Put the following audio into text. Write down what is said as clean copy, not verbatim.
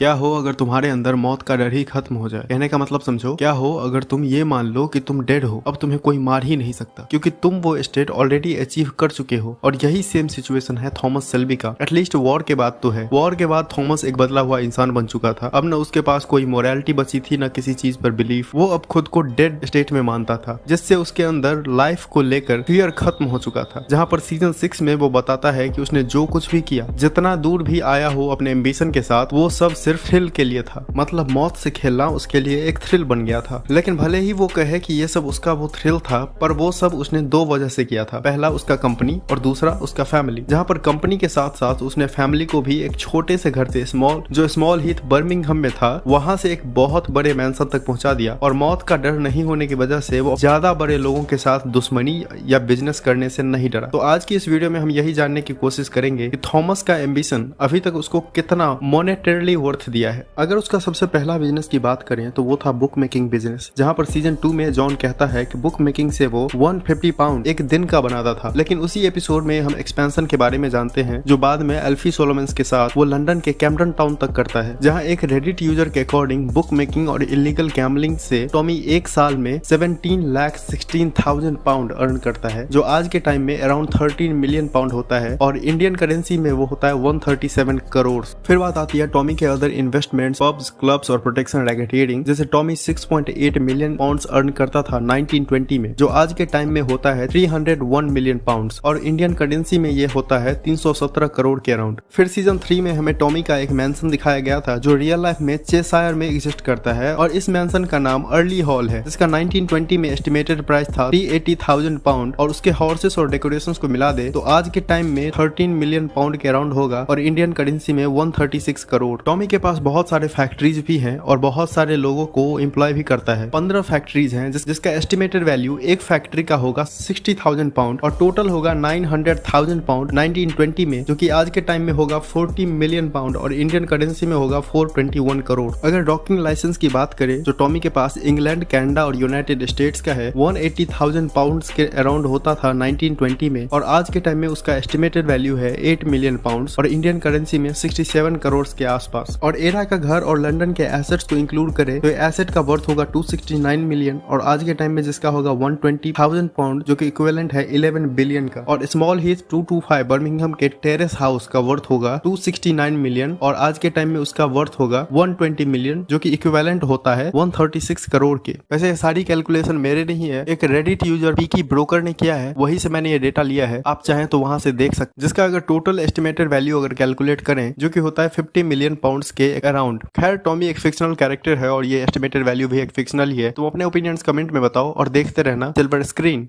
क्या हो अगर तुम्हारे अंदर मौत का डर ही खत्म हो जाए। कहने का मतलब समझो, क्या हो अगर तुम ये मान लो कि तुम डेड हो, अब तुम्हें कोई मार ही नहीं सकता क्योंकि तुम वो स्टेट ऑलरेडी अचीव कर चुके हो। और यही सेम सिचुएशन है थॉमस शेल्बी का। एटलीस्ट वॉर के बाद तो है। वॉर के बाद थॉमस एक बदला हुआ इंसान बन चुका था। अब न उसके पास कोई मोरालिटी बची थी, न किसी चीज पर बिलीफ। वो अब खुद को डेड स्टेट में मानता था, जिससे उसके अंदर लाइफ को लेकर फियर खत्म हो चुका था। जहाँ पर सीजन 6 में वो बताता है कि उसने जो कुछ भी किया, जितना दूर भी आया हो अपने एम्बिशन के साथ, वो सब सिर्फ थ्रिल के लिए था। मतलब मौत से खेलना उसके लिए एक थ्रिल बन गया था। लेकिन भले ही वो कहे कि ये सब उसका वो थ्रिल था, पर वो सब उसने दो वजह से किया था। पहला उसका कंपनी और दूसरा उसका फैमिली। जहाँ पर कंपनी के साथ साथ उसने फैमिली को भी एक छोटे से घर से स्मॉल हीथ बर्मिंघम में था, वहां से एक बहुत बड़े मैंसन तक पहुंचा दिया। और मौत का डर नहीं होने की वजह से वो ज्यादा बड़े लोगों के साथ दुश्मनी या बिजनेस करने से नहीं डरा। तो आज की इस वीडियो में हम यही जानने की कोशिश करेंगे कि थॉमस का एम्बिशन अभी तक उसको कितना मॉनेटरली वर्थ दिया है। अगर उसका सबसे पहला बिजनेस की बात करें तो वो था बुक मेकिंग बिजनेस, जहां पर सीजन 2 में जॉन कहता है कि बुक मेकिंग से वो 150 पाउंड एक दिन का बनाता था। लेकिन उसी एपिसोड में हम एक्सपेंशन के बारे में जानते हैं, जो बाद में एल्फी सोलोमन्स के साथ वो लंदन के कैम्पटन टाउन तक करता है। जहां एक रेडिट यूजर के अकॉर्डिंग बुक मेकिंग और इलीगल गैम्बलिंग से टॉमी एक साल में 17,16,000 पाउंड अर्न करता है, जो आज के टाइम में अराउंड 13 मिलियन पाउंड होता है और इंडियन करेंसी में वो होता है 137 करोड़। फिर बात आती है टॉमी के अदर इन्वेस्टमेंट्स, पब्स, क्लब्स और प्रोटेक्शन रैकेटियरिंग। जैसे टॉमी 6.8 मिलियन पाउंड्स अर्न करता था 1920 में, जो आज के टाइम में होता है 301 मिलियन पाउंड्स और इंडियन करेंसी में ये होता है 317 करोड़ के अराउंड। फिर सीजन 3 में हमें टॉमी का एक मैंसन दिखाया गया था, जो रियल लाइफ में चेशायर में एग्जिस्ट करता है और इस मैंसन का नाम अर्ली हॉल है, जिसका 1920 में एस्टिमेटेड प्राइस था 380,000 पाउंड और उसके हॉर्सेस और डेकोरेशंस को मिला दे तो आज के टाइम में 13 मिलियन पाउंड के अराउंड होगा और इंडियन करेंसी में 136 करोड़। टॉमी के पास बहुत सारे फैक्ट्रीज भी हैं और बहुत सारे लोगों को एम्प्लॉय भी करता है। 15 फैक्ट्रीज हैं जिसका एस्टिमेटेड वैल्यू एक फैक्ट्री का होगा 60,000 पाउंड और टोटल होगा 900,000 पाउंड 1920 में, जो कि आज के टाइम में होगा 40 मिलियन पाउंड और इंडियन करेंसी में होगा 421 करोड़। अगर डॉकिंग लाइसेंस की बात करें जो टॉमी के पास इंग्लैंड, कनाडा और यूनाइटेड स्टेट्स का है, 180,000 पाउंड के अराउंड होता था 1920 में और आज के टाइम में उसका एस्टिमेटेड वैल्यू है 8 मिलियन पाउंड और इंडियन करेंसी में 67 करोड़ के आसपास। और एरा का घर और लंदन के एसेट्स को इंक्लूड करें तो एसेट का वर्थ होगा 269 मिलियन और आज के टाइम में जिसका होगा 120,000 पाउंड, जो कि इक्विवेलेंट है 11 बिलियन का। और स्मॉल हीथ 225 बर्मिंघम के टेरेस हाउस का वर्थ होगा 269 मिलियन और आज के टाइम में उसका वर्थ होगा 120 मिलियन, जो कि इक्विवेलेंट होता है 136 करोड़ के। वैसे ये सारी कैलकुलेशन मेरे नहीं है, एक रेडिट यूजर पीकी ब्रोकर ने किया है, वही से मैंने ये डेटा लिया है। आप चाहें तो वहां से देख सकते, जिसका अगर टोटल एस्टिमेटेड वैल्यू अगर कैलकुलेट करें जो कि होता है 50 मिलियन पाउंड्स के अराउंड। खैर टॉमी एक फिक्शनल कैरेक्टर है और ये एस्टिमेटेड वैल्यू भी एक फिक्शनल ही है। तुम अपने ओपिनियंस कमेंट में बताओ और देखते रहना सिल्वर स्क्रीन।